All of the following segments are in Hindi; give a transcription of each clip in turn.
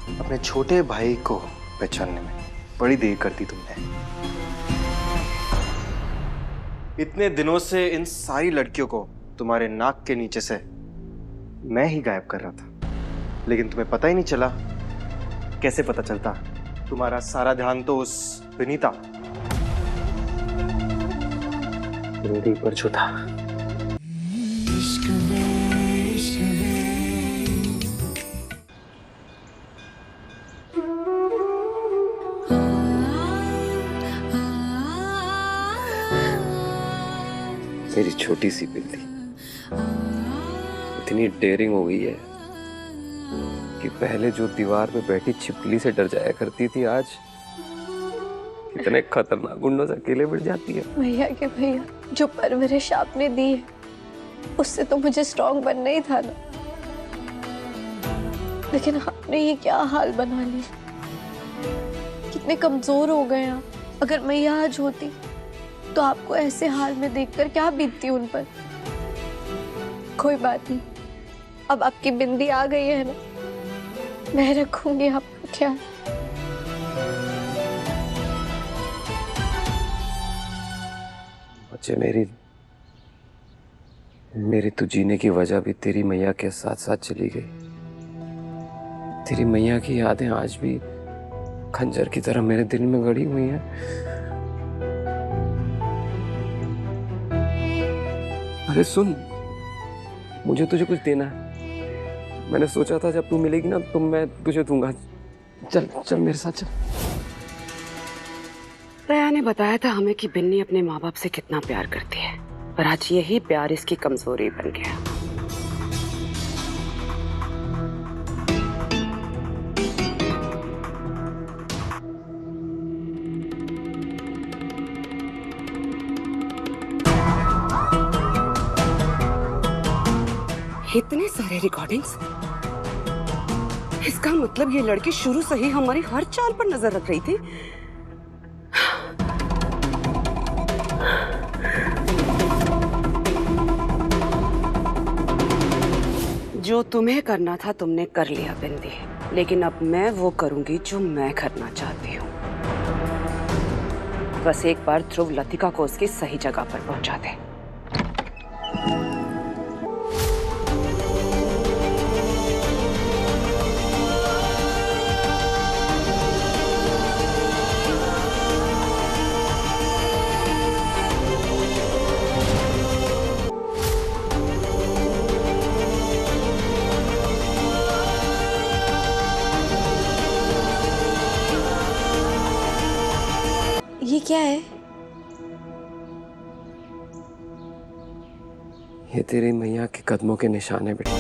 अपने छोटे भाई को पहचानने में बड़ी देर कर दी तुमने। इतने दिनों से इन सारी लड़कियों को तुम्हारे नाक के नीचे से मैं ही गायब कर रहा था, लेकिन तुम्हें पता ही नहीं चला। कैसे पता चलता? तुम्हारा सारा ध्यान तो उस विनीता पर जो था। मेरी छोटी सी बिल्ली इतनी डेयरिंग हो गई है कि पहले जो दीवार पे बैठी छिपकली से डर जाया करती थी, आज कितने खतरनाक गुंडों से अकेले बैठ जाती है। भैया के भैया, जो परवरिश आपने दी है उससे तो मुझे स्ट्रॉन्ग बनना ही था ना, लेकिन आपने ये क्या हाल बना लिया। कितने कमजोर हो गए आप। अगर मैया आज होती तो आपको ऐसे हाल में देखकर क्या बीतती उन पर। कोई बात नहीं, अब आपकी बिंदी आ गई है ना, मैं रखूंगी आपका ख्याल। बच्चे, मेरी तो जीने की वजह भी तेरी मैया के साथ साथ चली गई। तेरी मैया की यादें आज भी खंजर की तरह मेरे दिल में गड़ी हुई हैं। अरे सुन, मुझे तुझे कुछ देना है। मैंने सोचा था जब तू मिलेगी ना तो मैं तुझे दूंगा। चल चल मेरे साथ चल। रया ने बताया था हमें कि बिन्नी अपने माँ बाप से कितना प्यार करती है, पर आज यही प्यार इसकी कमजोरी बन गया। इतने सारे रिकॉर्डिंग्स, इसका मतलब ये लड़की शुरू से ही हमारी हर चाल पर नजर रख रही थी। जो तुम्हें करना था तुमने कर लिया बिंदी, लेकिन अब मैं वो करूंगी जो मैं करना चाहती हूँ। बस एक बार ध्रुव लतिका को उसकी सही जगह पर पहुंचा दे। ये क्या है? ये तेरी मैया के कदमों के निशान है बेटा।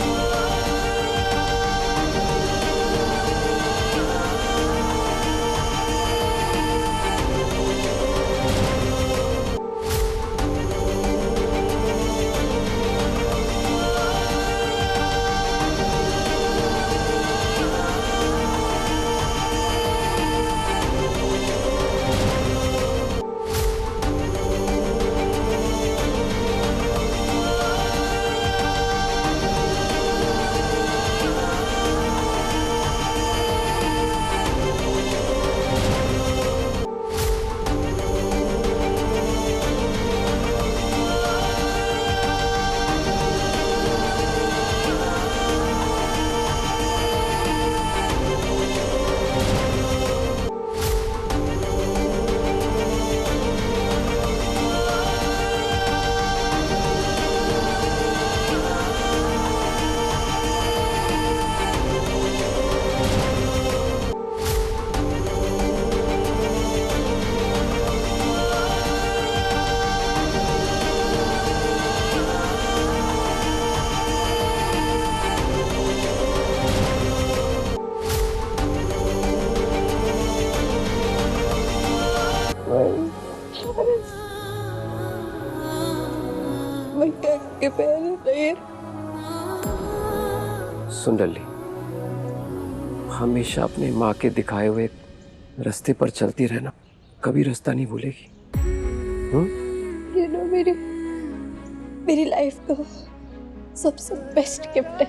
के पैर नहीं। सुन लल्ली, हमेशा अपने माँ के दिखाए हुए रास्ते पर चलती रहना, कभी रास्ता नहीं भूलेगी। ये नो मेरी लाइफ का सबसे बेस्ट गिफ्ट है।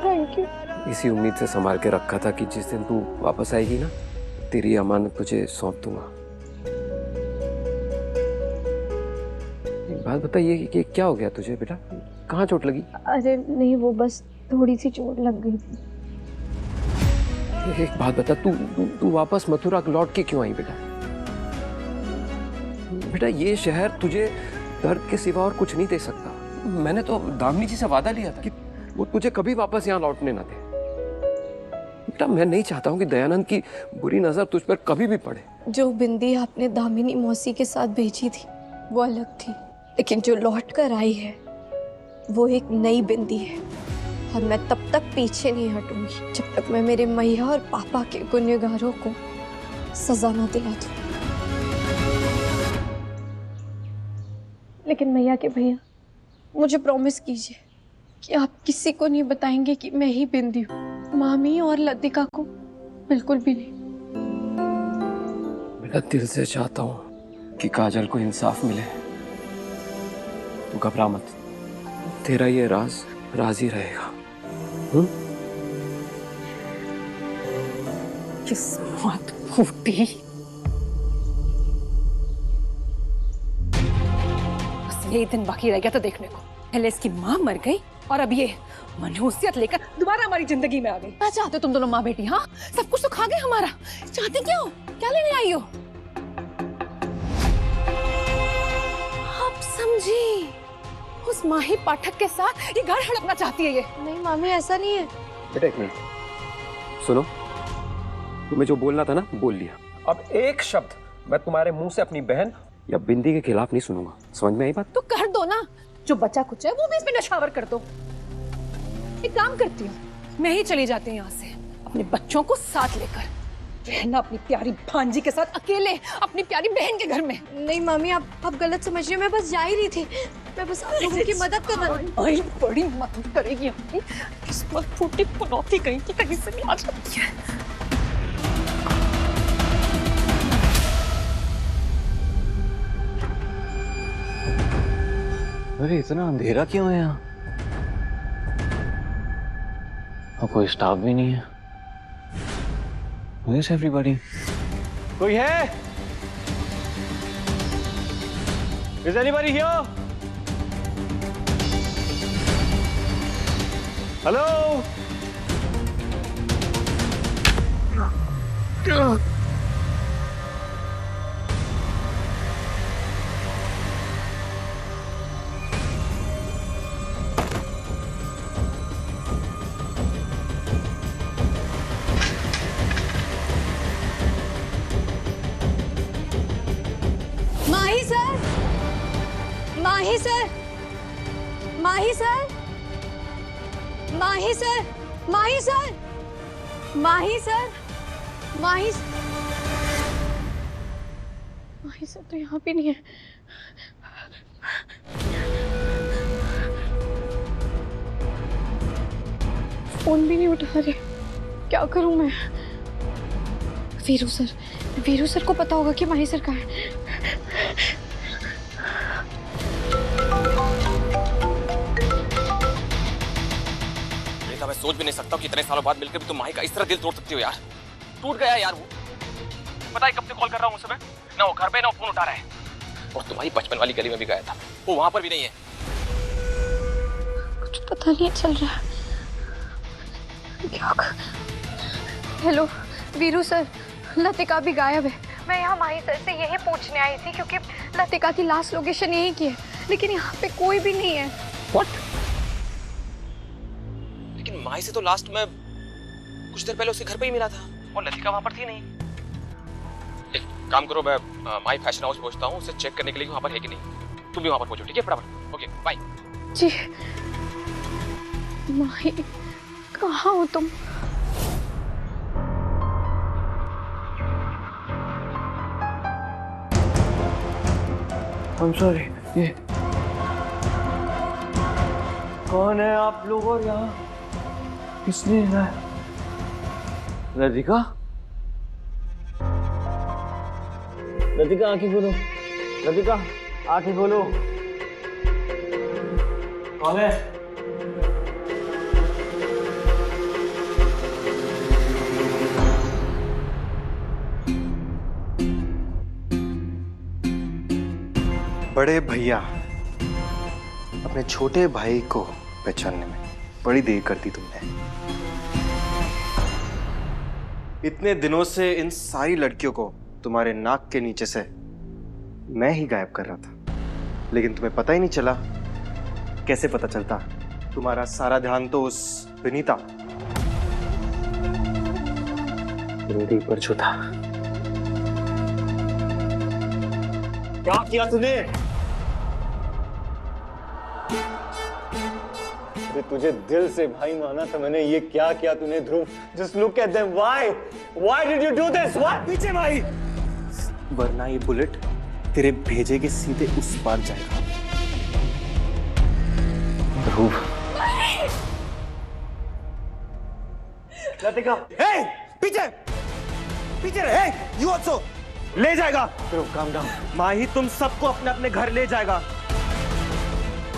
Thank you. इसी उम्मीद से संभाल के रखा था कि जिस दिन तू वापस आएगी ना, तेरी अमानत तुझे सौंप दूंगा। एक बात बता, ये क्या हो गया तुझे बेटा? कहाँ चोट लगी? अरे नहीं, वो बस थोड़ी सी चोट लग गई थी। एक बात बता, तू वापस मथुरा लौट के क्यों आई बेटा? बेटा ये शहर तुझे दर्द के सिवा और कुछ नहीं दे सकता। मैंने तो दामिनी जी से वादा लिया था कि वो तुझे कभी वापस यहाँ लौटने ना दे। बेटा मैं नहीं चाहता हूँ कि दयानंद की बुरी नजर तुझ पर कभी भी पड़े। जो बिंदी आपने दामिनी मौसी के साथ भेजी थी वो अलग थी, लेकिन जो लौट कर आई है वो एक नई बिंदी है। और मैं तब तक पीछे नहीं हटूंगी जब तक मैं मेरे मैया और पापा के गुनहगारों को सजा ना दिला दूं। लेकिन मैया के भैया, मुझे प्रॉमिस कीजिए कि आप किसी को नहीं बताएंगे कि मैं ही बिंदी हूँ। मामी और लतिका को बिल्कुल भी नहीं। बेटा दिल से चाहता हूँ कि काजल को इंसाफ मिले। तू घबरा मत, तेरा ये राज ही रहेगा। किस्मत फूटी। बस यही दिन बाकी रह गया था देखने को। पहले इसकी माँ मर गई और अब ये मनहूसियत लेकर दोबारा हमारी जिंदगी में आ गई। क्या चाहते हो तुम दोनों माँ बेटी? हाँ, सब कुछ तो खा गए हमारा। चाहते क्या हो? क्या लेने आई हो? अब समझी, उस माही पाठक के साथ ये घर हड़पना चाहती है ये। नहीं मामी, ऐसा नहीं है। बेटा एक मिनट सुनो, तुम्हें जो बोलना था ना बोल लिया। अब एक शब्द मैं तुम्हारे मुंह से अपनी बहन या बिंदी के खिलाफ नहीं सुनूंगा। समझ में आई बात? तो कर दो ना, जो बचा कुछ है वो भी इसमें नशावर कर दो। एक काम करती हूँ, मैं ही चली जाती हूँ यहाँ से अपने बच्चों को साथ लेकर। रहना अपनी प्यारी भांजी के साथ अकेले अपनी प्यारी बहन के घर में। नहीं मामी, आप गलत समझ रही हो। मैं बस जा ही रही थी। मैं बस आप लोगों की मदद करना। बड़ी मदद करेगी अपनी। किस्मत फूटी पनौती कहीं की कहीं से आ जाती है। अरे इतना अंधेरा क्यों है यहाँ? और कोई स्टाफ भी नहीं है। Where is everybody? कोई है? Is anybody here? Hello? Mahi sir, Mahi sir, Mahi sir, Mahi sir, Mahi sir, Mahi sir, Mahi sir तो यहाँ भी नहीं है। फोन भी नहीं उठा रहे। क्या करूं मैं? वीरू सर को पता होगा कि माही सर कहाँ है। मैं सोच भी नहीं सकता कि इतने सालों बाद मिलकर भी तुम माही का इस तरह दिल तोड़ सकती हो यार। टूट गया यार वो। पता है कब से कॉल कर रहा हूँ उसे मैं, ना वो घर पे ना वो फोन उठा रहा है। और तुम्हारी बचपन वाली गली में भी गया था, वो वहां पर भी नहीं है। कुछ पता नहीं चल रहा। क्या? हेलो वीरू सर, लतिका भी गायब है। मैं यहाँ माही सर से यही पूछने आई थी क्योंकि लतिका की लास्ट लोकेशन यही की है, लेकिन यहाँ पे कोई भी नहीं है। What? लेकिन माही से तो लास्ट में कुछ देर पहले उसके घर पे ही मिला था और लतिका वहां पर थी नहीं। एक काम करो, मैं माही फैशन हाउस पहुंचता हूँ, उसे चेक करने के लिए वहां पर है कि नहीं। तुम भी वहां पर पहुंचो, ठीक है? फटाफट। Okay bye. जी। माही कहाँ हो तुम? I'm sorry, ये कौन है आप लोग और यहाँ किसने है? लतिका? लतिका आंखें खोलो। लतिका आंखें खोलो। कौन है? बड़े भैया अपने छोटे भाई को पहचानने में बड़ी देर कर दी तुमने। इतने दिनों से इन सारी लड़कियों को तुम्हारे नाक के नीचे से मैं ही गायब कर रहा था, लेकिन तुम्हें पता ही नहीं चला। कैसे पता चलता? तुम्हारा सारा ध्यान तो उस विनीता मेरे पर जो था। क्या किया तूने? अरे तुझे दिल से भाई माना था मैंने, ये क्या किया तूने ध्रुव? Just look at them. Why did you do this? Why? पीछे भाई। वरना ये बुलेट तेरे भेजे के सीधे उस पार जाएगा। ध्रुव। लतिका, Hey! पीछे! पीछे रहे! Hey! You also! ले जाएगा। ध्रुव calm down. माही तुम सबको अपने अपने घर ले जाएगा,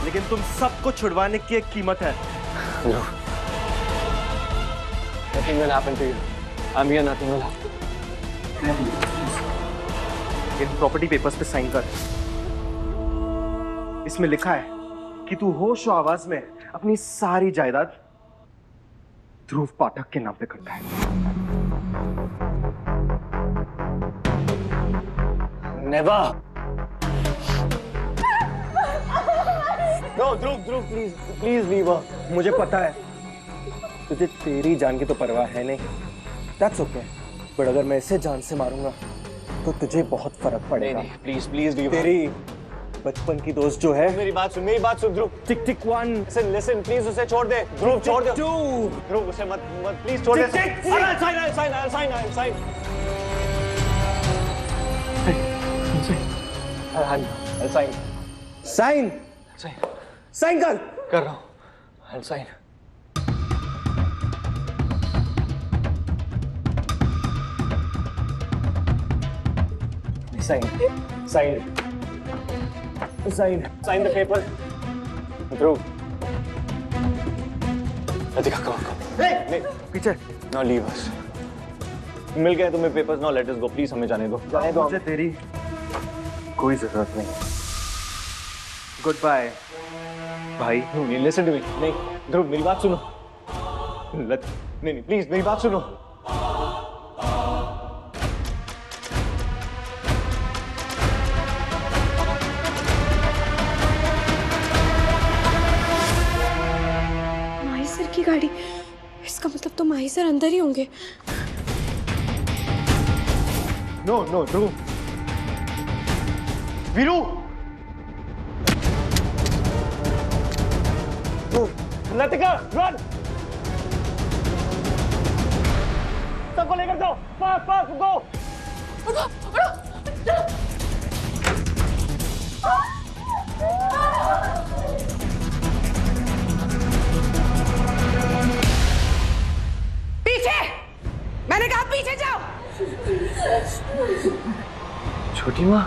लेकिन तुम सबको छुड़वाने की एक कीमत है। ध्रुव, nothing will happen to you. I'm here, nothing will happen. In property papers पे साइन कर। इसमें लिखा है कि तू होश और आवाज में अपनी सारी जायदाद ध्रुव पाठक के नाम पे करता है। Never. No, Dhruv, please leave her. मुझे पता है तुझे तेरी जान की तो परवाह है नहीं। That's okay. पर अगर मैं इसे जान से मारूंगा तो तुझे बहुत फर्क पड़ेगा। Please leave her. तेरी बचपन की दोस्त जो है। मेरी बात सुन ध्रुव। टिक टिक 1 Listen, please उसे छोड़ दे। ध्रुव छोड़ दे। 2 ध्रुव उसे मत प्लीज छोड़ दे। टिक, टिक, I'll sign. साइन कर। कर रहा हूँ। I'll sign. Sign the paper. Dhruv. Latika, come. नहीं, पीछे now leave us. मिल गए तुम्हें papers, now let us go. Please हमें जाने दो। मुझे तेरी कोई जरूरत नहीं। गुड बाय भाई। नहीं, listen to me. नहीं, ध्रुव मेरी बात सुनो। नहीं, प्लीज मेरी बात सुनो। माही सर की गाड़ी, इसका मतलब तो माही सर अंदर ही होंगे। No, ध्रुव। वीरू। लतिका, run! सबको लेकर जाओ, पास, go! पीछे! मैंने कहा पीछे जाओ। छोटी माँ।